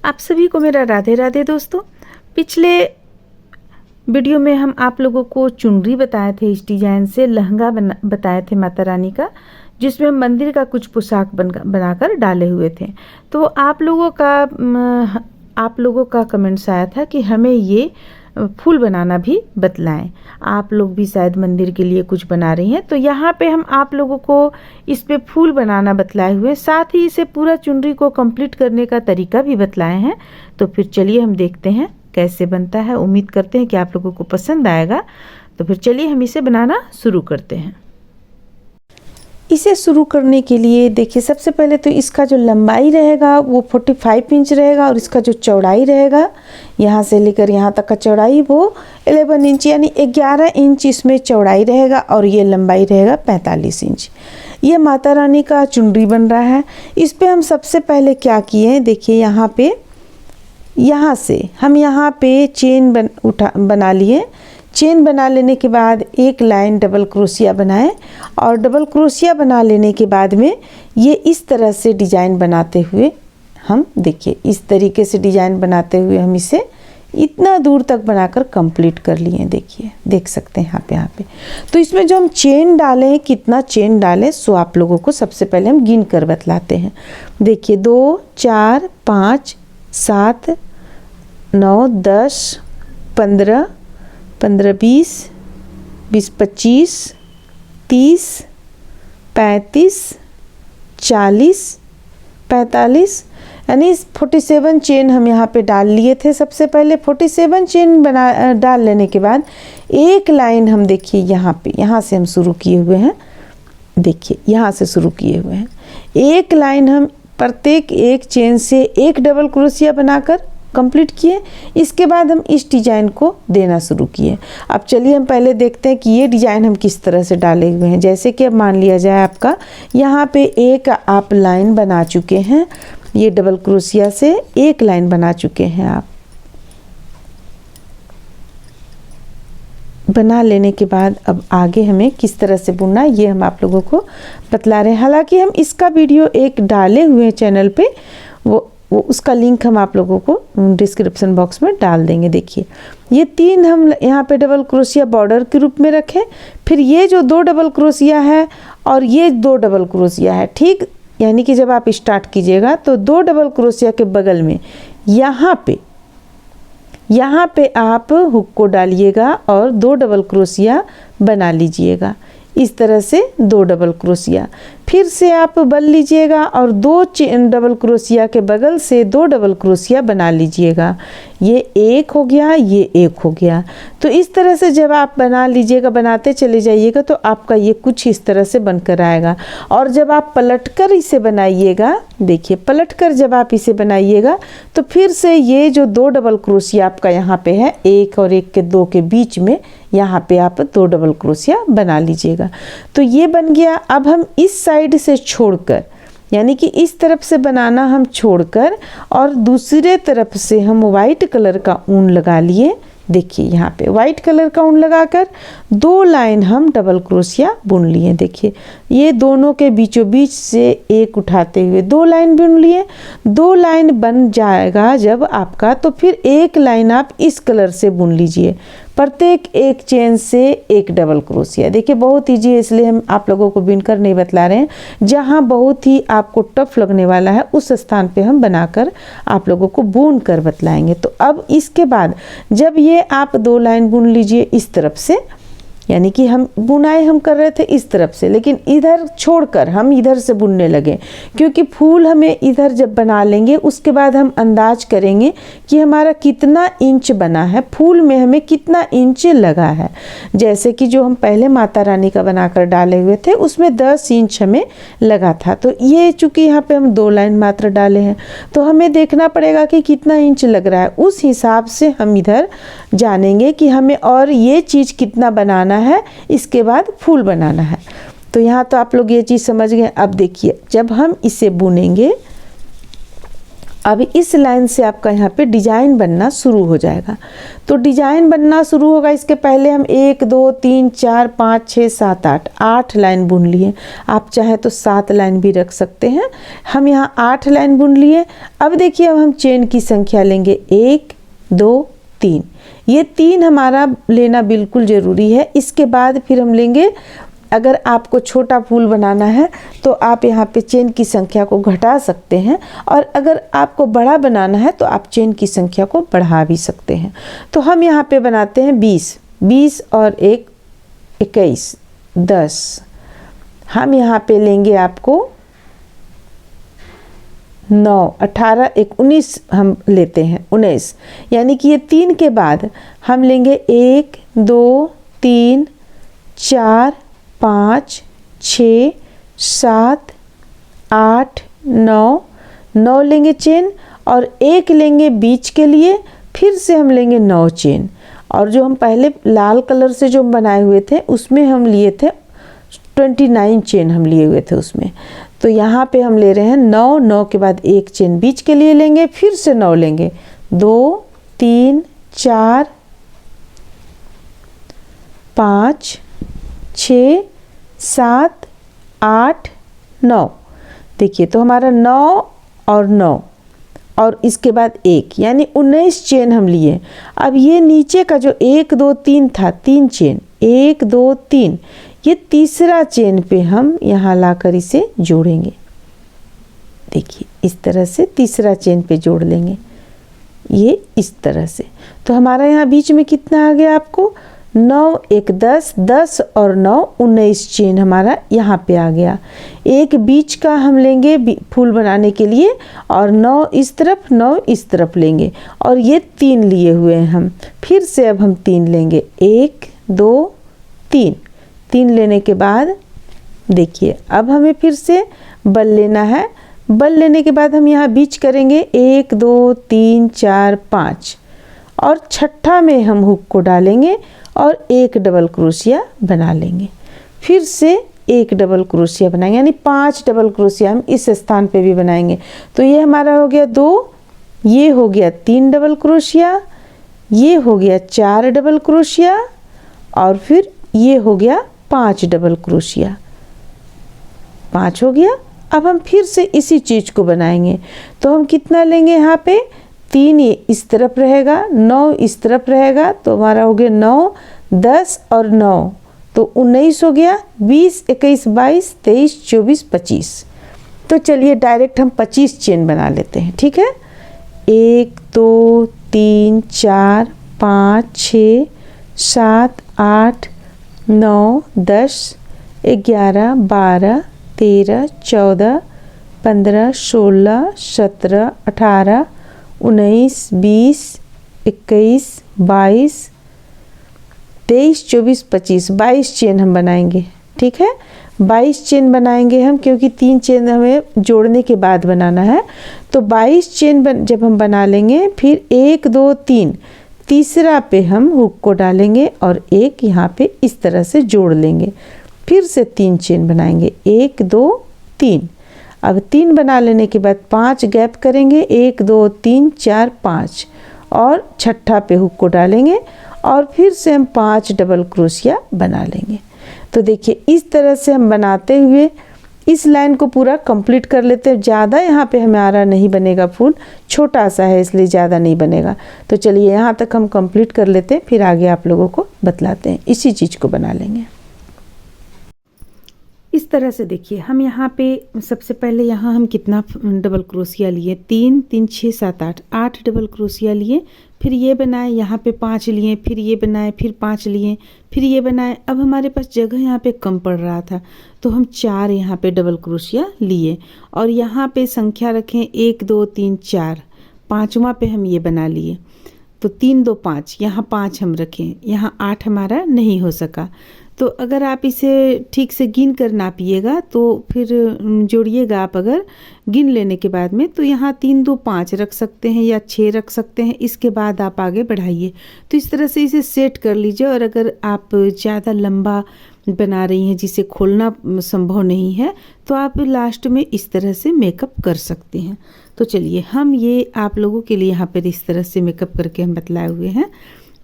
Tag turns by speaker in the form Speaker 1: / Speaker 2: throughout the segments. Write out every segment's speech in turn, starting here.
Speaker 1: आप सभी को मेरा राधे राधे दोस्तों। पिछले वीडियो में हम आप लोगों को चुनरी बताए थे, इस डिजाइन से लहंगा बताए थे माता रानी का, जिसमें मंदिर का कुछ पोशाक बनाकर डाले हुए थे। तो आप लोगों का कमेंट्स आया था कि हमें ये फूल बनाना भी बतलाएं। आप लोग भी शायद मंदिर के लिए कुछ बना रही हैं, तो यहाँ पे हम आप लोगों को इस पे फूल बनाना बतलाए हुए, साथ ही इसे पूरा चुनरी को कंप्लीट करने का तरीका भी बतलाए हैं। तो फिर चलिए हम देखते हैं कैसे बनता है। उम्मीद करते हैं कि आप लोगों को पसंद आएगा। तो फिर चलिए हम इसे बनाना शुरू करते हैं। इसे शुरू करने के लिए देखिए, सबसे पहले तो इसका जो लंबाई रहेगा वो 45 इंच रहेगा, और इसका जो चौड़ाई रहेगा यहाँ से लेकर यहाँ तक का चौड़ाई वो 11 इंच, यानी 11 इंच इसमें चौड़ाई रहेगा, और ये लंबाई रहेगा 45 इंच। ये माता रानी का चुनरी बन रहा है। इस पे हम सबसे पहले क्या किए, देखिए यहाँ पे, यहाँ से हम यहाँ पे चेन बना लिए। चेन बना लेने के बाद एक लाइन डबल क्रोशिया बनाएं, और डबल क्रोशिया बना लेने के बाद में ये इस तरह से डिजाइन बनाते हुए हम देखिए, इस तरीके से डिजाइन बनाते हुए हम इसे इतना दूर तक बनाकर कंप्लीट कर लिए। देखिए, देख सकते हैं यहाँ पे। तो इसमें जो हम चेन डालें, कितना चेन डालें, सो आप लोगों को सबसे पहले हम गिन कर बतलाते हैं। देखिए, 2 4 5 7 9 10 15 15 20 20 25 30 35 40 45, यानी 47 चेन हम यहाँ पे डाल लिए थे। सबसे पहले 47 चेन डाल लेने के बाद एक लाइन हम देखिए यहाँ से हम शुरू किए हुए हैं। देखिए, यहाँ से शुरू किए हुए हैं। एक लाइन हम प्रत्येक एक चेन से एक डबल क्रोशिया बनाकर कंप्लीट किए। इसके बाद हम इस डिजाइन को देना शुरू किए। अब चलिए हम पहले देखते हैं कि ये डिजाइन हम किस तरह से डाले हुए हैं। जैसे कि अब मान लिया जाए आपका यहाँ पे एक आप लाइन बना चुके हैं, ये डबल क्रोशिया से एक लाइन बना चुके हैं। आप बना लेने के बाद अब आगे हमें किस तरह से बुनना है ये हम आप लोगों को बतला रहे हैं। हालांकि हम इसका वीडियो एक डाले हुए चैनल पे, वो उसका लिंक हम आप लोगों को डिस्क्रिप्शन बॉक्स में डाल देंगे। देखिए, ये 3 हम यहाँ पे डबल क्रोशिया बॉर्डर के रूप में रखें, फिर ये जो 2 डबल क्रोशिया है और ये 2 डबल क्रोशिया है, ठीक, यानी कि जब आप स्टार्ट कीजिएगा तो 2 डबल क्रोशिया के बगल में यहाँ पे आप हुक को डालिएगा और 2 डबल क्रोशिया बना लीजिएगा। इस तरह से 2 डबल क्रोशिया, फिर से आप बन लीजिएगा और 2 डबल क्रोशिया के बगल से 2 डबल क्रोशिया बना लीजिएगा। ये एक हो गया, ये एक हो गया। तो इस तरह से जब आप बना लीजिएगा, बनाते चले जाइएगा, तो आपका ये कुछ इस तरह से बनकर आएगा। और जब आप पलटकर इसे बनाइएगा, देखिए, पलटकर जब आप इसे बनाइएगा तो फिर से ये जो 2 डबल क्रोशिया आपका यहाँ पे है, एक और एक के 2 के बीच में यहाँ पे आप 2 डबल क्रोशिया बना लीजिएगा। तो ये बन गया। अब हम इस साइड से छोड़कर, यानी कि इस तरफ से बनाना हम छोड़कर, और दूसरे तरफ से हम वाइट कलर का ऊन लगा लिए। देखिए, यहाँ पे वाइट कलर का ऊन लगाकर 2 लाइन हम डबल क्रोशिया बुन लिए। देखिए, ये दोनों के बीचों बीच से एक उठाते हुए 2 लाइन बुन लिए। 2 लाइन बन जाएगा जब आपका, तो फिर एक लाइन आप इस कलर से बुन लीजिए, प्रत्येक एक चेन से एक डबल क्रोशिया। देखिए, बहुत ईजी है, इसलिए हम आप लोगों को बिनकर नहीं बतला रहे हैं। जहाँ बहुत ही आपको टफ लगने वाला है उस स्थान पे हम बनाकर आप लोगों को बुन कर बतलाएंगे। तो अब इसके बाद जब ये आप 2 लाइन बुन लीजिए इस तरफ से, यानी कि हम बुनाई हम कर रहे थे इस तरफ से, लेकिन इधर छोड़कर हम इधर से बुनने लगे, क्योंकि फूल हमें इधर जब बना लेंगे उसके बाद हम अंदाज करेंगे कि हमारा कितना इंच बना है, फूल में हमें कितना इंच लगा है। जैसे कि जो हम पहले माता रानी का बनाकर डाले हुए थे उसमें 10 इंच हमें लगा था। तो ये चूँकि यहाँ पे हम 2 लाइन मात्र डाले हैं, तो हमें देखना पड़ेगा कि कितना इंच लग रहा है। उस हिसाब से हम इधर जानेंगे कि हमें और ये चीज़ कितना बनाना है, इसके बाद फूल बनाना है। तो यहाँ तो आप लोग ये चीज़ समझ गए। अब देखिए, जब हम इसे बुनेंगे, अब इस लाइन से आपका यहाँ पे डिजाइन बनना शुरू हो जाएगा। तो डिजाइन बनना शुरू होगा, इसके पहले हम 1 2 3 4 5 6 7 8 लाइन बुन लिए। आप चाहे तो 7 लाइन भी रख सकते हैं। हम यहाँ 8 लाइन बुन लिए। अब देखिए, अब हम चेन की संख्या लेंगे 1 2 3। ये 3 हमारा लेना बिल्कुल ज़रूरी है। इसके बाद फिर हम लेंगे, अगर आपको छोटा फूल बनाना है तो आप यहाँ पे चेन की संख्या को घटा सकते हैं, और अगर आपको बड़ा बनाना है तो आप चेन की संख्या को बढ़ा भी सकते हैं। तो हम यहाँ पे बनाते हैं 20 और 1 21 10। हम यहाँ पे लेंगे आपको 9 18 1 19 हम लेते हैं 19, यानी कि ये 3 के बाद हम लेंगे 1 2 3 4 5 6 7 8 9 लेंगे चेन, और 1 लेंगे बीच के लिए, फिर से हम लेंगे 9 चेन। और जो हम पहले लाल कलर से जो बनाए हुए थे उसमें हम लिए थे 29 चेन हम लिए हुए थे उसमें। तो यहाँ पे हम ले रहे हैं 9 के बाद 1 चेन बीच के लिए लेंगे, फिर से 9 लेंगे, 2 3 4 5 6 7 8 9। देखिए, तो हमारा 9 और 9 और इसके बाद 1, यानी 19 चेन हम लिए। अब ये नीचे का जो 1 2 3 था, 3 चेन 1 2 3, ये तीसरा चेन पे हम यहाँ लाकर इसे जोड़ेंगे। देखिए, इस तरह से तीसरा चेन पे जोड़ लेंगे, ये इस तरह से। तो हमारा यहाँ बीच में कितना आ गया आपको, 9 1 10 10 और 9 19 चेन हमारा यहाँ पे आ गया। एक बीच का हम लेंगे फूल बनाने के लिए, और 9 इस तरफ 9 इस तरफ लेंगे, और ये 3 लिए हुए हैं हम। फिर से अब हम 3 लेंगे, 1 2 3 लेने के बाद देखिए, अब हमें फिर से बल लेना है। बल लेने के बाद हम यहाँ बीच करेंगे 1 2 3 4 5, और छठा में हम हुक को डालेंगे और 1 डबल क्रोशिया बना लेंगे। फिर से 1 डबल क्रोशिया बनाएंगे, यानी 5 डबल क्रोशिया हम इस स्थान पे भी बनाएंगे। तो ये हमारा हो गया 2, ये हो गया 3 डबल क्रोशिया, ये हो गया 4 डबल क्रोशिया, और फिर ये हो गया 5 डबल क्रोशिया। 5 हो गया। अब हम फिर से इसी चीज़ को बनाएंगे। तो हम कितना लेंगे, यहाँ पे 3 इस तरफ रहेगा, 9 इस तरफ रहेगा, तो हमारा हो गया 9 10 और 9, तो 19 हो गया। 20 21 22 23 24 25। तो चलिए डायरेक्ट हम 25 चेन बना लेते हैं, ठीक है। 1 2 3 4 5 6 7 8 9 10 11 12 13 14 15 16 17 18 19 20 21 22 23 24 25 22 चेन हम बनाएंगे, ठीक है। 22 चेन बनाएंगे हम, क्योंकि 3 चेन हमें जोड़ने के बाद बनाना है। तो 22 चेन जब हम बना लेंगे, फिर 1 2 3 तीसरा पे हम हुक को डालेंगे और 1 यहाँ पे इस तरह से जोड़ लेंगे। फिर से 3 चेन बनाएंगे, 1 2 3। अब 3 बना लेने के बाद 5 गैप करेंगे, 1 2 3 4 5, और छठा पे हुक को डालेंगे, और फिर से हम 5 डबल क्रोशिया बना लेंगे। तो देखिए, इस तरह से हम बनाते हुए इस लाइन को पूरा कंप्लीट कर लेते हैं। ज़्यादा यहाँ पे हमारा नहीं बनेगा, फूल छोटा सा है इसलिए ज़्यादा नहीं बनेगा। तो चलिए यहाँ तक हम कंप्लीट कर लेते हैं, फिर आगे आप लोगों को बतलाते हैं। इसी चीज़ को बना लेंगे इस तरह से। देखिए, हम यहाँ पे सबसे पहले यहाँ हम कितना डबल क्रोशिया लिए, 3 3 6 7 8 डबल क्रोशिया लिए। फिर ये बनाए, यहाँ पे 5 लिए, फिर ये बनाए, फिर 5 लिए, फिर ये बनाए। अब हमारे पास जगह यहाँ पे कम पड़ रहा था, तो हम 4 यहाँ पे डबल क्रोशिया लिए, और यहाँ पे संख्या रखें 1 2 3 4, 5वां पे हम ये बना लिए। तो 3 2 5, यहाँ 5 हम रखें, यहाँ 8 हमारा नहीं हो सका। तो अगर आप इसे ठीक से गिन कर नापिएगा तो फिर जोड़िएगा आप, अगर गिन लेने के बाद में, तो यहाँ 3 2 5 रख सकते हैं या 6 रख सकते हैं। इसके बाद आप आगे बढ़ाइए। तो इस तरह से इसे सेट कर लीजिए। और अगर आप ज़्यादा लंबा बना रही हैं जिसे खोलना संभव नहीं है, तो आप लास्ट में इस तरह से मेकअप कर सकते हैं। तो चलिए हम ये आप लोगों के लिए यहाँ पर इस तरह से मेकअप करके हम बतलाए हुए हैं,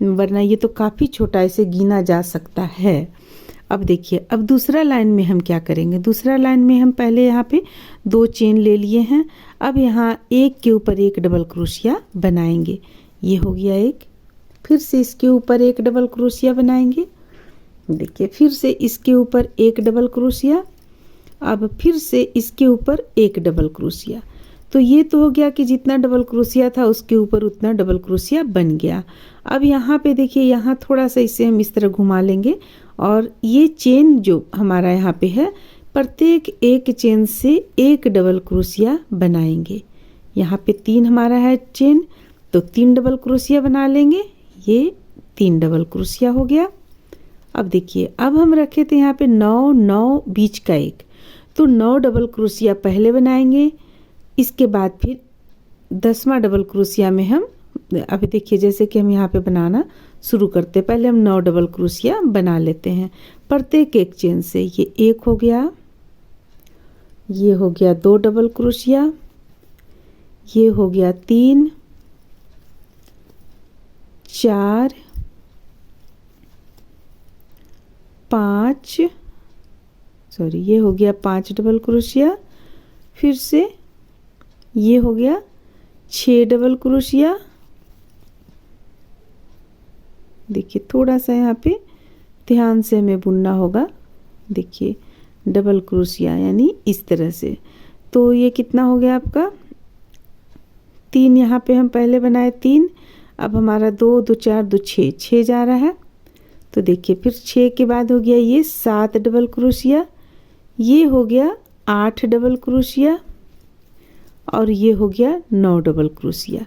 Speaker 1: वरना ये तो काफ़ी छोटा इसे गिना जा सकता है। अब देखिए, अब दूसरा लाइन में हम क्या करेंगे, दूसरा लाइन में हम पहले यहाँ पे 2 चेन ले लिए हैं। अब यहाँ एक के ऊपर एक डबल क्रोशिया बनाएंगे। ये हो गया एक, फिर से इसके ऊपर एक डबल क्रोशिया बनाएंगे। देखिए, फिर से इसके ऊपर एक डबल क्रोशिया, अब फिर से इसके ऊपर एक डबल क्रोशिया। तो ये तो हो गया कि जितना डबल क्रोशिया था उसके ऊपर उतना डबल क्रोशिया बन गया। अब यहाँ पे देखिए, यहाँ थोड़ा सा इसे हम इस तरह घुमा लेंगे और ये चेन जो हमारा यहाँ पे है, प्रत्येक एक चेन से एक डबल क्रोशिया बनाएंगे। यहाँ पे 3 हमारा है चेन, तो 3 डबल क्रोशिया बना लेंगे। ये 3 डबल क्रोशिया हो गया। अब देखिए, अब हम रखे थे यहाँ पे 9 9 बीच का एक, तो 9 डबल क्रोशिया पहले बनाएंगे। इसके बाद फिर 10वां डबल क्रोशिया में हम, अभी देखिए जैसे कि हम यहाँ पे बनाना शुरू करते, पहले हम 9 डबल क्रोशिया बना लेते हैं प्रत्येक एक चेन से। ये एक हो गया, ये हो गया 2 डबल क्रोशिया, ये हो गया 3 4 5, सॉरी ये हो गया 5 डबल क्रोशिया, फिर से ये हो गया 6 डबल क्रोशिया। देखिए थोड़ा सा यहाँ पे ध्यान से हमें बुनना होगा। देखिए डबल क्रोशिया यानी इस तरह से। तो ये कितना हो गया आपका, 3 यहाँ पे हम पहले बनाए 3, अब हमारा 2 2 4 2 6 6 जा रहा है। तो देखिए फिर 6 के बाद हो गया ये 7 डबल क्रोशिया, ये हो गया 8 डबल क्रोशिया और ये हो गया 9 डबल क्रोशिया।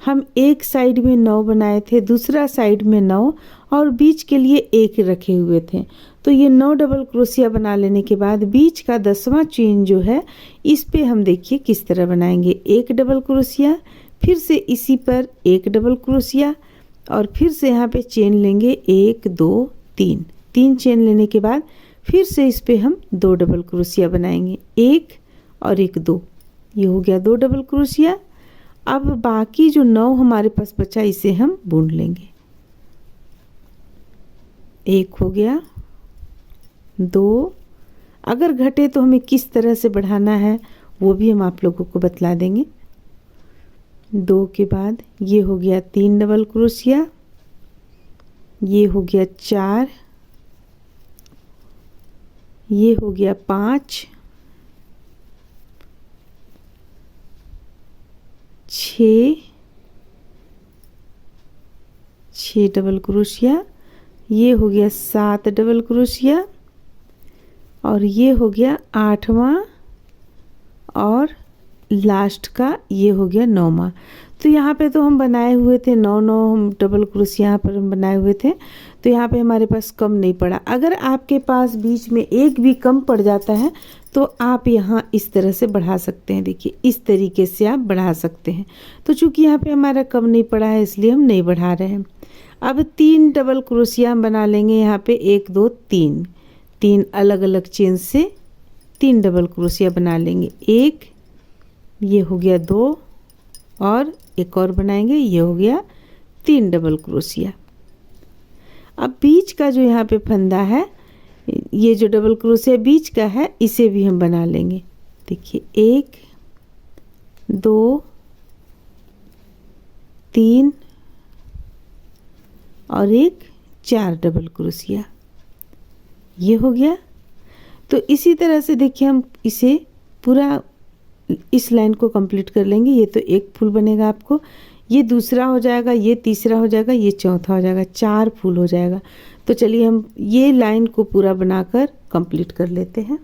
Speaker 1: हम एक साइड में 9 बनाए थे, दूसरा साइड में 9 और बीच के लिए एक रखे हुए थे। तो ये 9 डबल क्रोशिया बना लेने के बाद बीच का 10वां चेन जो है, इस पे हम देखिए किस तरह बनाएंगे। एक डबल क्रोशिया, फिर से इसी पर एक डबल क्रोशिया और फिर से यहाँ पे चेन लेंगे 1 2 3, 3 चेन लेने के बाद फिर से इस पे हम 2 डबल क्रोशिया बनाएंगे, 1 और 1 2, ये हो गया 2 डबल क्रोशिया। अब बाकी जो 9 हमारे पास बचा, इसे हम बुन लेंगे। 1 हो गया, 2, अगर घटे तो हमें किस तरह से बढ़ाना है वो भी हम आप लोगों को बतला देंगे। 2 के बाद ये हो गया 3 डबल क्रोशिया, ये हो गया 4, ये हो गया 5, 6 डबल क्रोशिया, ये हो गया 7 डबल क्रोशिया और ये हो गया 8वां और लास्ट का ये हो गया 9वां। तो यहाँ पे तो हम बनाए हुए थे 9 9 हम डबल क्रोशिया यहाँ पर हम बनाए हुए थे, तो यहाँ पे हमारे पास कम नहीं पड़ा। अगर आपके पास बीच में एक भी कम पड़ जाता है तो आप यहाँ इस तरह से बढ़ा सकते हैं। देखिए इस तरीके से आप बढ़ा सकते हैं। तो चूंकि यहाँ पे हमारा कम नहीं पड़ा है इसलिए हम नहीं बढ़ा रहे हैं। अब 3 डबल क्रोशिया हम बना लेंगे यहाँ पे, 1 2 3, 3 अलग अलग चेन से 3 डबल क्रोशिया बना लेंगे। 1, ये हो गया 2 और एक और बनाएंगे, ये हो गया 3 डबल क्रोशिया। अब बीच का जो यहाँ पे फंदा है, ये जो डबल क्रोशिया बीच का है, इसे भी हम बना लेंगे। देखिए 1 2 3 और 1 4 डबल क्रोशिया, ये हो गया। तो इसी तरह से देखिए हम इसे पूरा इस लाइन को कंप्लीट कर लेंगे। ये तो एक फूल बनेगा आपको, ये दूसरा हो जाएगा, ये तीसरा हो जाएगा, ये चौथा हो जाएगा, 4 फूल हो जाएगा। तो चलिए हम ये लाइन को पूरा बनाकर कंप्लीट कर लेते हैं।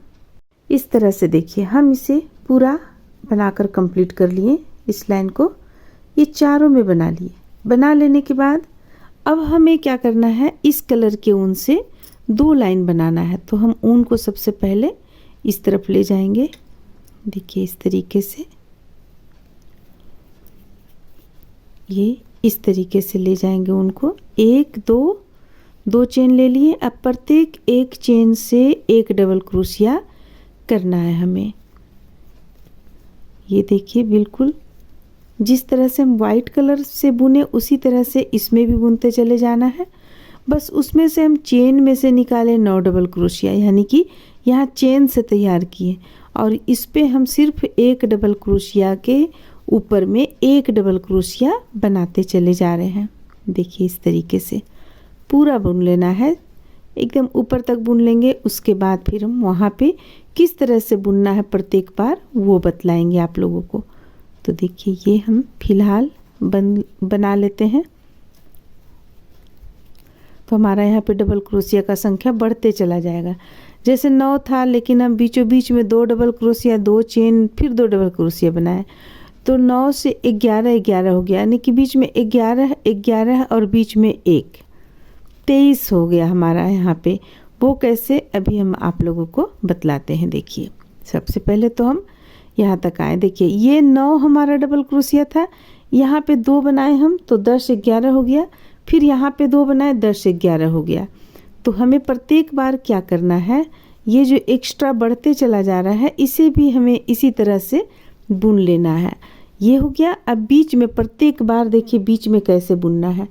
Speaker 1: इस तरह से देखिए हम इसे पूरा बनाकर कंप्लीट कर लिए। इस लाइन को ये चारों में बना लिए। बना लेने के बाद अब हमें क्या करना है, इस कलर के ऊन से 2 लाइन बनाना है। तो हम ऊन को सबसे पहले इस तरफ ले जाएंगे। देखिए इस तरीके से, ये इस तरीके से ले जाएंगे उनको। 1 2 चेन ले लिए। अब प्रत्येक एक चेन से एक डबल क्रोशिया करना है हमें। ये देखिए बिल्कुल जिस तरह से हम वाइट कलर से बुने उसी तरह से इसमें भी बुनते चले जाना है। बस उसमें से हम चेन में से निकाले 9 डबल क्रोशिया, यानी कि यहाँ चेन से तैयार किए और इस पे हम सिर्फ 1 डबल क्रोशिया के ऊपर में 1 डबल क्रोशिया बनाते चले जा रहे हैं। देखिए इस तरीके से पूरा बुन लेना है, एकदम ऊपर तक बुन लेंगे। उसके बाद फिर हम वहाँ पे किस तरह से बुनना है प्रत्येक बार वो बतलाएंगे आप लोगों को। तो देखिए ये हम फिलहाल बना लेते हैं। तो हमारा यहाँ पे डबल क्रोशिया का संख्या बढ़ते चला जाएगा। जैसे 9 था, लेकिन हम बीचों बीच में 2 डबल क्रोशिया, 2 चेन, फिर 2 डबल क्रोशिया बनाए, तो 9 से 11 हो गया, यानी कि बीच में 11 और बीच में 1, 23 हो गया हमारा यहाँ पे। वो कैसे, अभी हम आप लोगों को बतलाते हैं। देखिए सबसे पहले तो हम यहाँ तक आए। देखिए ये 9 हमारा डबल क्रोशिया था, यहाँ पे 2 बनाए हम तो 10 11 हो गया, फिर यहाँ पे 2 बनाए 10 11 हो गया। तो हमें प्रत्येक बार क्या करना है, ये जो एक्स्ट्रा बढ़ते चला जा रहा है इसे भी हमें इसी तरह से बुन लेना है। ये हो गया। अब बीच में प्रत्येक बार देखिए बीच में कैसे बुनना है।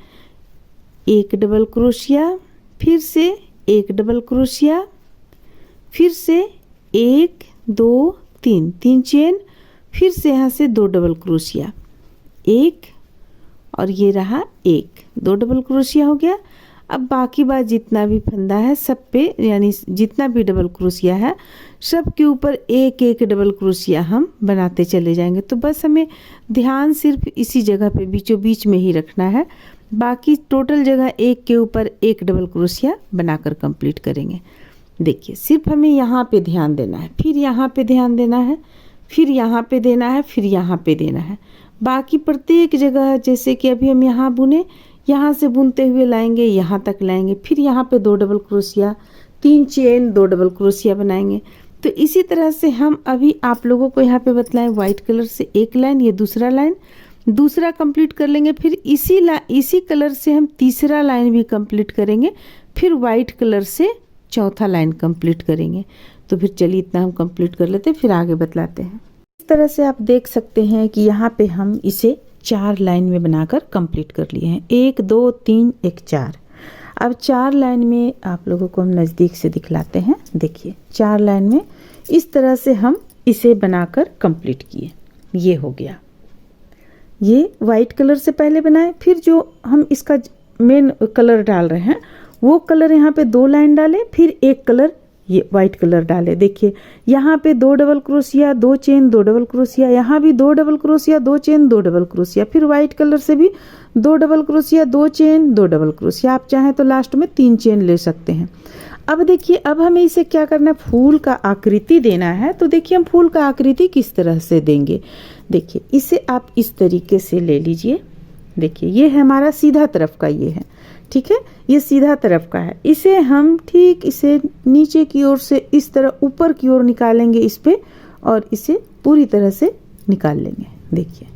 Speaker 1: 1 डबल क्रोशिया, फिर से 1 डबल क्रोशिया, फिर से 1 2 3 चेन, फिर से यहाँ से 2 डबल क्रोशिया, 1 और ये रहा 1, 2 डबल क्रोशिया हो गया। अब बाकी बार जितना भी फंदा है सब पे, यानी जितना भी डबल क्रोशिया है सब के ऊपर 1 डबल क्रोशिया हम बनाते चले जाएंगे। तो बस हमें ध्यान सिर्फ इसी जगह पे बीचों बीच में ही रखना है, बाकी टोटल जगह 1 के ऊपर 1 डबल क्रोशिया बनाकर कंप्लीट करेंगे। देखिए सिर्फ हमें यहाँ पे ध्यान देना है, फिर यहाँ पे ध्यान देना है, फिर यहाँ पे देना है, फिर यहाँ पे देना है। बाकी प्रत्येक जगह जैसे कि अभी हम यहाँ बुने, यहाँ से बुनते हुए लाएंगे, यहाँ तक लाएंगे, फिर यहाँ पे 2 double crochet, 3 chain, 2 double crochet बनाएंगे। तो इसी तरह से हम अभी आप लोगों को यहाँ पे बतलाएं। वाइट कलर से 1 लाइन, ये दूसरा लाइन, दूसरा कंप्लीट कर लेंगे, फिर इसी कलर से हम तीसरा लाइन भी कंप्लीट करेंगे, फिर वाइट कलर से चौथा लाइन कंप्लीट करेंगे। तो फिर चलिए इतना हम कंप्लीट कर लेते हैं, फिर आगे बतलाते हैं। इस तरह से आप देख सकते हैं कि यहाँ पे हम इसे 4 लाइन में बनाकर कंप्लीट कर लिए हैं। 1 2 3 1 4। अब 4 लाइन में आप लोगों को हम नज़दीक से दिखलाते हैं। देखिए 4 लाइन में इस तरह से हम इसे बनाकर कंप्लीट किए। ये हो गया। ये वाइट कलर से पहले बनाए, फिर जो हम इसका मेन कलर डाल रहे हैं वो कलर यहाँ पे 2 लाइन डाले, फिर 1 कलर ये वाइट कलर डाले। देखिए यहाँ पे 2 double crochet, 2 chain, 2 double crochet, यहाँ भी 2 double crochet, 2 chain, 2 double crochet, फिर वाइट कलर से भी 2 double crochet, 2 chain, 2 double crochet. आप चाहें तो लास्ट में 3 चेन ले सकते हैं। अब देखिए अब हमें इसे क्या करना है, फूल का आकृति देना है। तो देखिए हम फूल का आकृति किस तरह से देंगे। देखिए इसे आप इस तरीके से ले लीजिए। देखिए ये है हमारा सीधा तरफ का, ये है ठीक है, ये सीधा तरफ का है। इसे हम ठीक इसे नीचे की ओर से इस तरह ऊपर की ओर निकालेंगे इस पे, और इसे पूरी तरह से निकाल लेंगे। देखिए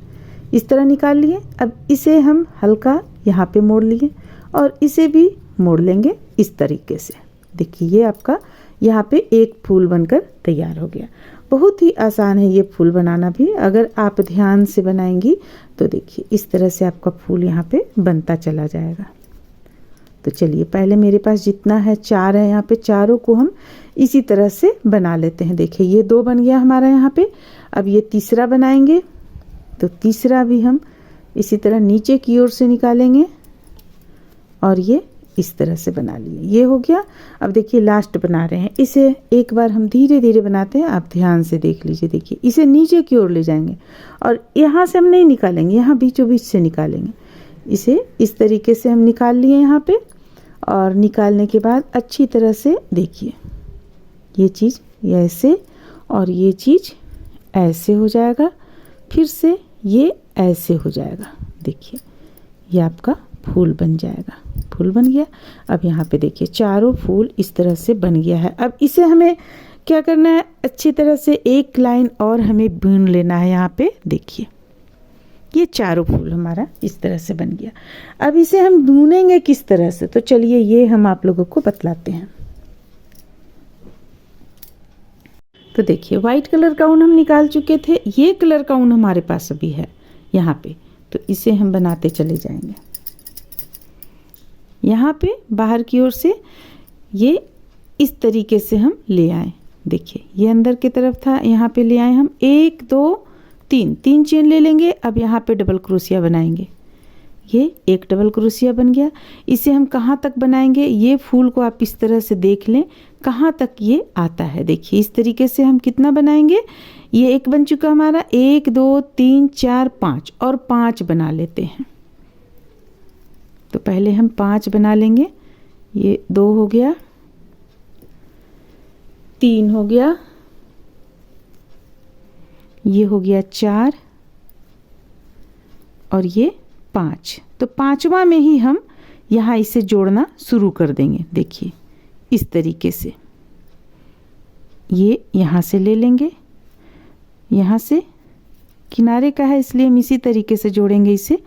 Speaker 1: इस तरह निकाल लिए। अब इसे हम हल्का यहाँ पे मोड़ लिए और इसे भी मोड़ लेंगे इस तरीके से। देखिए ये आपका यहाँ पे एक फूल बनकर तैयार हो गया। बहुत ही आसान है ये फूल बनाना भी, अगर आप ध्यान से बनाएंगी तो देखिए इस तरह से आपका फूल यहाँ पे बनता चला जाएगा। तो चलिए पहले मेरे पास जितना है 4 है, यहाँ पे चारों को हम इसी तरह से बना लेते हैं। देखिए ये 2 बन गया हमारा यहाँ पे। अब ये तीसरा बनाएंगे, तो तीसरा भी हम इसी तरह नीचे की ओर से निकालेंगे और ये इस तरह से बना लिए। ये हो गया। अब देखिए लास्ट बना रहे हैं, इसे एक बार हम धीरे धीरे बनाते हैं, आप ध्यान से देख लीजिए। देखिए इसे नीचे की ओर ले जाएंगे और यहाँ से हम नहीं निकालेंगे, यहाँ बीचों बीच से निकालेंगे। इसे इस तरीके से हम निकाल लिए यहाँ पे, और निकालने के बाद अच्छी तरह से देखिए ये चीज़ ऐसे और ये चीज़ ऐसे हो जाएगा, फिर से ये ऐसे हो जाएगा। देखिए ये आपका फूल बन जाएगा। फूल बन गया। अब यहाँ पे देखिए चारों फूल इस तरह से बन गया है। अब इसे हमें क्या करना है, अच्छी तरह से एक लाइन और हमें बुन लेना है। यहाँ पे देखिए ये चारों फूल हमारा इस तरह से बन गया। अब इसे हम बुनेंगे किस तरह से, तो चलिए ये हम आप लोगों को बतलाते हैं। तो देखिए वाइट कलर का ऊन हम निकाल चुके थे, ये कलर का ऊन हमारे पास अभी है, यहाँ पे, तो इसे हम बनाते चले जाएंगे। यहाँ पे बाहर की ओर से ये इस तरीके से हम ले आए। देखिए ये अंदर की तरफ था, यहाँ पे ले आए हम 1 2 3 3 चेन ले लेंगे। अब यहाँ पे डबल क्रोशिया बनाएंगे। ये एक डबल क्रोशिया बन गया। इसे हम कहाँ तक बनाएंगे, ये फूल को आप इस तरह से देख लें कहाँ तक ये आता है। देखिए इस तरीके से हम कितना बनाएंगे, ये एक बन चुका हमारा, 1 2 3 4 5 और 5 बना लेते हैं। तो पहले हम 5 बना लेंगे। ये 2 हो गया, 3 हो गया, ये हो गया 4 और ये 5। तो 5वां में ही हम यहाँ इसे जोड़ना शुरू कर देंगे। देखिए इस तरीके से ये यहाँ से ले लेंगे, यहाँ से किनारे का है इसलिए हम इसी तरीके से जोड़ेंगे इसे,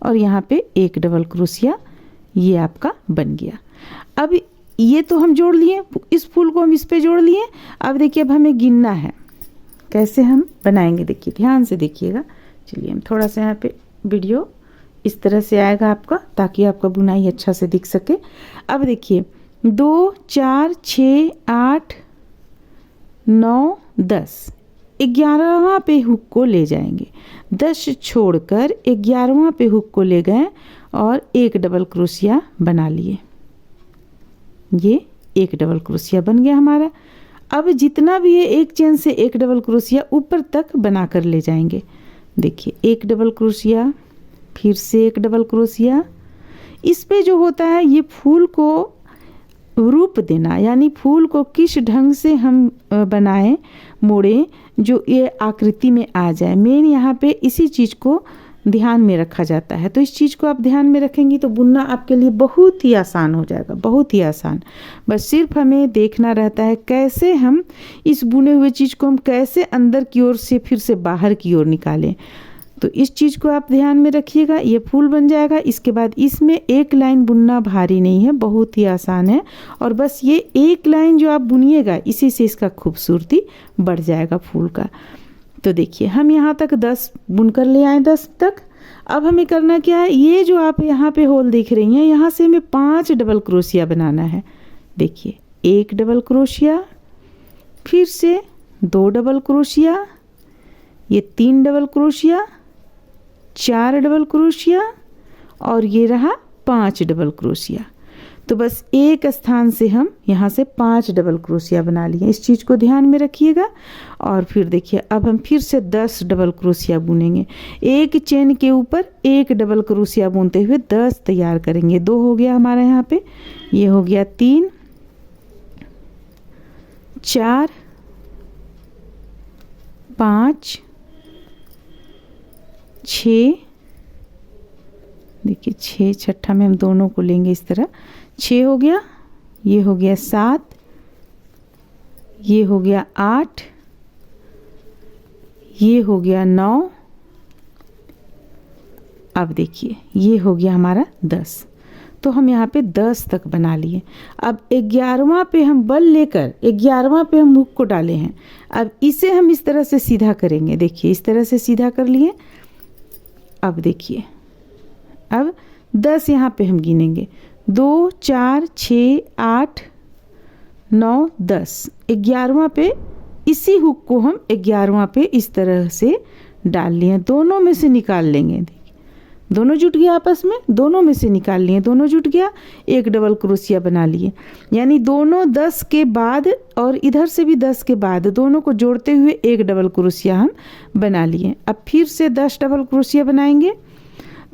Speaker 1: और यहाँ पे एक डबल क्रोशिया ये आपका बन गया। अब ये तो हम जोड़ लिए, इस फूल को हम इस पे जोड़ लिए। अब देखिए अब हमें गिनना है, कैसे हम बनाएंगे देखिए ध्यान से देखिएगा। चलिए हम थोड़ा सा यहाँ पे वीडियो इस तरह से आएगा आपका, ताकि आपका बुनाई अच्छा से दिख सके। अब देखिए 2 4 6 8 9 10, 11वां पे हुक को ले जाएंगे। 10 छोड़कर 11वां पे हुक को ले गए और एक डबल क्रोशिया बना लिए। ये एक डबल क्रोशिया बन गया हमारा। अब जितना भी है एक चेन से एक डबल क्रोशिया ऊपर तक बना कर ले जाएंगे। देखिए एक डबल क्रोशिया, फिर से एक डबल क्रोशिया। इस पे जो होता है ये फूल को रूप देना, यानी फूल को किस ढंग से हम बनाएं, मोड़ें, जो ये आकृति में आ जाए। मेन यहाँ पे इसी चीज़ को ध्यान में रखा जाता है। तो इस चीज़ को आप ध्यान में रखेंगी तो बुनना आपके लिए बहुत ही आसान हो जाएगा, बहुत ही आसान। बस सिर्फ हमें देखना रहता है कैसे हम इस बुने हुए चीज़ को हम कैसे अंदर की ओर से फिर से बाहर की ओर निकालें। तो इस चीज़ को आप ध्यान में रखिएगा। ये फूल बन जाएगा। इसके बाद इसमें एक लाइन बुनना भारी नहीं है, बहुत ही आसान है। और बस ये एक लाइन जो आप बुनिएगा इसी से इसका खूबसूरती बढ़ जाएगा फूल का। तो देखिए हम यहाँ तक 10 बुनकर ले आए, 10 तक। अब हमें करना क्या है, ये जो आप यहाँ पे होल देख रही हैं, यहाँ से हमें 5 डबल क्रोशिया बनाना है। देखिए एक डबल क्रोशिया, फिर से 2 डबल क्रोशिया, ये 3 डबल क्रोशिया, 4 डबल क्रोशिया और ये रहा 5 डबल क्रोशिया। तो बस एक स्थान से हम यहाँ से 5 डबल क्रोशिया बना लिए। इस चीज़ को ध्यान में रखिएगा। और फिर देखिए अब हम फिर से 10 डबल क्रोशिया बुनेंगे। एक चेन के ऊपर एक डबल क्रोशिया बुनते हुए 10 तैयार करेंगे। 2 हो गया हमारा यहाँ पे, ये हो गया 3 4 5 6, देखिए 6 छठा में हम दोनों को लेंगे इस तरह। 6 हो गया, ये हो गया 7, ये हो गया 8, ये हो गया 9। अब देखिए ये हो गया हमारा 10। तो हम यहाँ पे 10 तक बना लिए। अब 11वां पे हम बल लेकर 11वां पे हम हुक को डाले हैं। अब इसे हम इस तरह से सीधा करेंगे। देखिए इस तरह से सीधा कर लिए। अब देखिए अब 10 यहाँ पे हम गिनेंगे, 2 4 6 8 9 10। 11वां पे इसी हुक को हम 11वां पे इस तरह से डाल लिए, दोनों में से निकाल लेंगे। देखिए दोनों जुट गया आपस में, दोनों में से निकाल लिए, दोनों जुट गया, एक डबल क्रोशिया बना लिए। यानी दोनों 10 के बाद और इधर से भी 10 के बाद दोनों को जोड़ते हुए एक डबल क्रोशिया हम बना लिए। अब फिर से 10 डबल क्रोशिया बनाएंगे।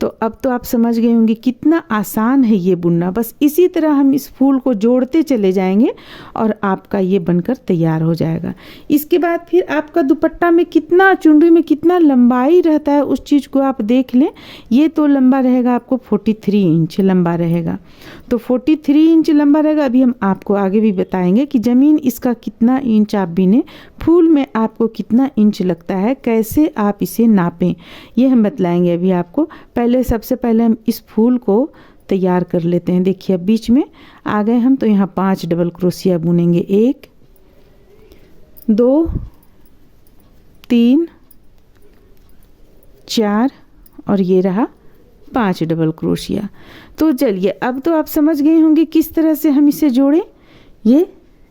Speaker 1: तो अब तो आप समझ गए होंगे कितना आसान है ये बुनना। बस इसी तरह हम इस फूल को जोड़ते चले जाएंगे और आपका ये बनकर तैयार हो जाएगा। इसके बाद फिर आपका दुपट्टा में कितना, चुनरी में कितना लंबाई रहता है उस चीज़ को आप देख लें। ये तो लंबा रहेगा आपको 43 इंच लंबा रहेगा। तो 43 इंच लंबा रहेगा। अभी हम आपको आगे भी बताएंगे कि ज़मीन इसका कितना इंच आप बिने, फूल में आपको कितना इंच लगता है, कैसे आप इसे नापें, ये हम बतलाएंगे अभी आपको। सबसे पहले हम इस फूल को तैयार कर लेते हैं। देखिए अब बीच में आ गए हम, तो यहाँ 5 डबल क्रोशिया बुनेंगे। 1 2 3 4 और ये रहा 5 डबल क्रोशिया। तो चलिए अब तो आप समझ गए होंगे किस तरह से हम इसे जोड़ें। ये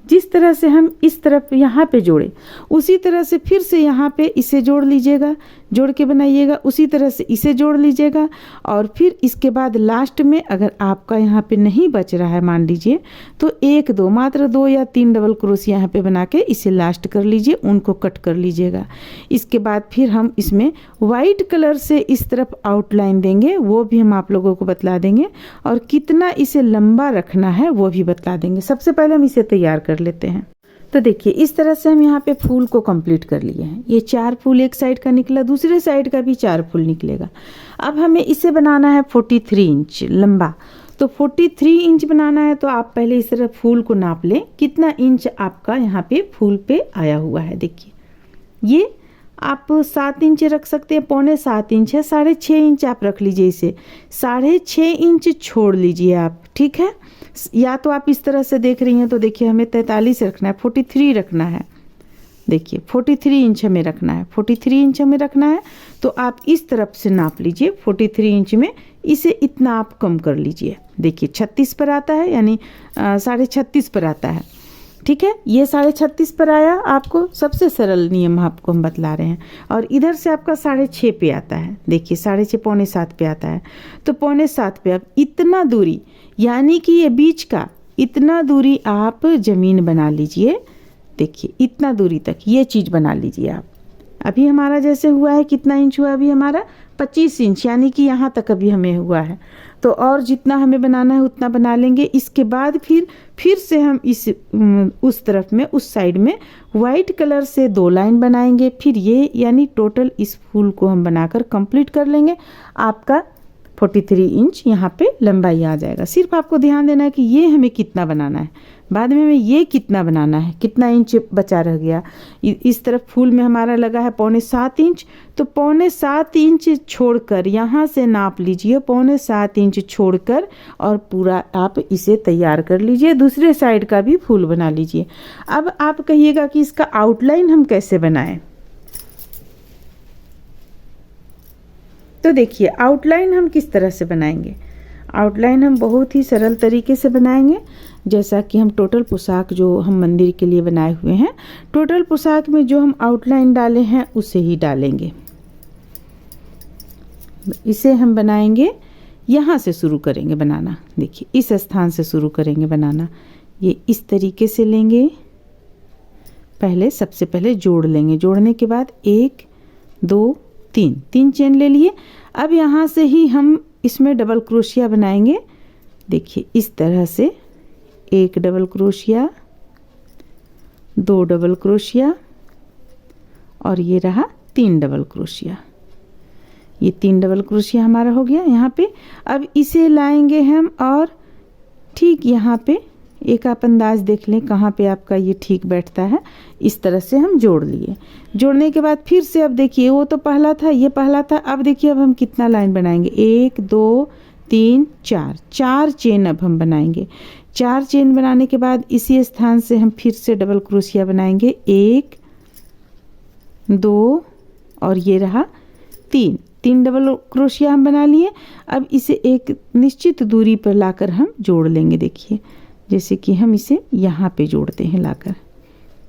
Speaker 1: जिस तरह से हम इस तरफ यहाँ पे जोड़े उसी तरह से फिर से यहाँ पे इसे जोड़ लीजिएगा, जोड़ के बनाइएगा। उसी तरह से इसे जोड़ लीजिएगा और फिर इसके बाद लास्ट में अगर आपका यहाँ पे नहीं बच रहा है मान लीजिए तो 1 2 मात्र 2 या 3 डबल क्रोशिया यहाँ पे बना के इसे लास्ट कर लीजिए, उनको कट कर लीजिएगा। इसके बाद फिर हम इसमें वाइट कलर से इस तरफ आउटलाइन देंगे, वो भी हम आप लोगों को बतला देंगे और कितना इसे लंबा रखना है वो भी बतला देंगे। सबसे पहले हम इसे तैयार कर लेते हैं। तो देखिए इस तरह से हम यहाँ पे फूल को कंप्लीट कर लिए हैं। ये 4 फूल एक साइड का निकला, दूसरे साइड का भी 4 फूल निकलेगा। अब हमें इसे बनाना है 43 इंच लंबा। तो 43 इंच बनाना है तो आप पहले इस तरह फूल को नाप लें कितना इंच आपका यहाँ पे फूल पे आया हुआ है। देखिए ये आप 7 इंच रख सकते हैं, 6.25 इंच है, 6.5 इंच आप रख लीजिए। इसे 6.5 इंच छोड़ लीजिए आप, ठीक है। या तो आप इस तरह से देख रही हैं तो देखिए हमें 43 रखना है, 43 रखना है। देखिए 43 इंच हमें रखना है, 43 इंच हमें रखना है। तो आप इस तरफ से नाप लीजिए 43 इंच में, इसे इतना आप कम कर लीजिए। देखिए 36 पर आता है, यानी 36.5 पर आता है, ठीक है। ये 36.5 पर आया आपको, सबसे सरल नियम आपको हम बतला रहे हैं। और इधर से आपका 6.5 पे आता है। देखिए 6.5 6.75 पे आता है। तो 6.75 पे अब इतना दूरी, यानी कि ये बीच का इतना दूरी आप ज़मीन बना लीजिए। देखिए इतना दूरी तक ये चीज़ बना लीजिए आप। अभी हमारा जैसे हुआ है, कितना इंच हुआ अभी हमारा 25 इंच, यानी कि यहाँ तक अभी हमें हुआ है। तो और जितना हमें बनाना है उतना बना लेंगे। इसके बाद फिर से हम इस उस तरफ में, उस साइड में वाइट कलर से 2 लाइन बनाएंगे। फिर ये यानी टोटल इस फूल को हम बनाकर कंप्लीट कर लेंगे। आपका 43 इंच यहाँ पे लंबाई आ जाएगा। सिर्फ आपको ध्यान देना है कि ये हमें कितना बनाना है, बाद में हमें ये कितना बनाना है, कितना इंच बचा रह गया। इस तरफ फूल में हमारा लगा है 7.25 इंच, तो 7.25 इंच छोड़कर यहाँ से नाप लीजिए, 7.25 इंच छोड़कर और पूरा आप इसे तैयार कर लीजिए। दूसरे साइड का भी फूल बना लीजिए। अब आप कहिएगा कि इसका आउटलाइन हम कैसे बनाएं। तो देखिए आउटलाइन हम किस तरह से बनाएंगे। आउटलाइन हम बहुत ही सरल तरीके से बनाएंगे। जैसा कि हम टोटल पोशाक जो हम मंदिर के लिए बनाए हुए हैं, टोटल पोशाक में जो हम आउटलाइन डाले हैं उसे ही डालेंगे। इसे हम बनाएंगे, यहाँ से शुरू करेंगे बनाना। देखिए इस स्थान से शुरू करेंगे बनाना। ये इस तरीके से लेंगे, पहले सबसे पहले जोड़ लेंगे। जोड़ने के बाद 1 2 3 चेन ले लिए। अब यहाँ से ही हम इसमें डबल क्रोशिया बनाएंगे। देखिए इस तरह से 1 डबल क्रोशिया, 2 डबल क्रोशिया और ये रहा 3 डबल क्रोशिया। ये 3 डबल क्रोशिया हमारा हो गया यहाँ पे। अब इसे लाएंगे हम और ठीक यहाँ पे एक आप अंदाज देख लें कहाँ पे आपका ये ठीक बैठता है। इस तरह से हम जोड़ लिए। जोड़ने के बाद फिर से अब देखिए वो तो पहला था, ये पहला था। अब देखिए अब हम कितना लाइन बनाएंगे, 1 2 3 4 चेन अब हम बनाएंगे। 4 चेन बनाने के बाद इसी स्थान से हम फिर से डबल क्रोशिया बनाएंगे। 1 2 और ये रहा 3 डबल क्रोशिया हम बना लिए। अब इसे एक निश्चित दूरी पर लाकर हम जोड़ लेंगे। देखिए जैसे कि हम इसे यहाँ पे जोड़ते हैं लाकर।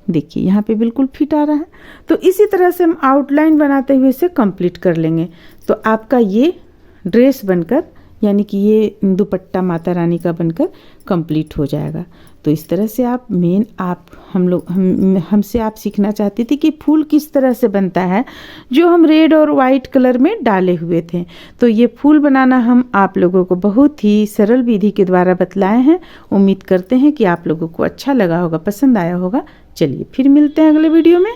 Speaker 1: देखिए यहाँ पे बिल्कुल फिट आ रहा है। तो इसी तरह से हम आउटलाइन बनाते हुए इसे कंप्लीट कर लेंगे। तो आपका ये ड्रेस बनकर, यानी कि ये दुपट्टा माता रानी का बनकर कंप्लीट हो जाएगा। तो इस तरह से आप हमसे आप सीखना चाहते थे कि फूल किस तरह से बनता है, जो हम रेड और वाइट कलर में डाले हुए थे। तो ये फूल बनाना हम आप लोगों को बहुत ही सरल विधि के द्वारा बतलाए हैं। उम्मीद करते हैं कि आप लोगों को अच्छा लगा होगा, पसंद आया होगा। चलिए फिर मिलते हैं अगले वीडियो में।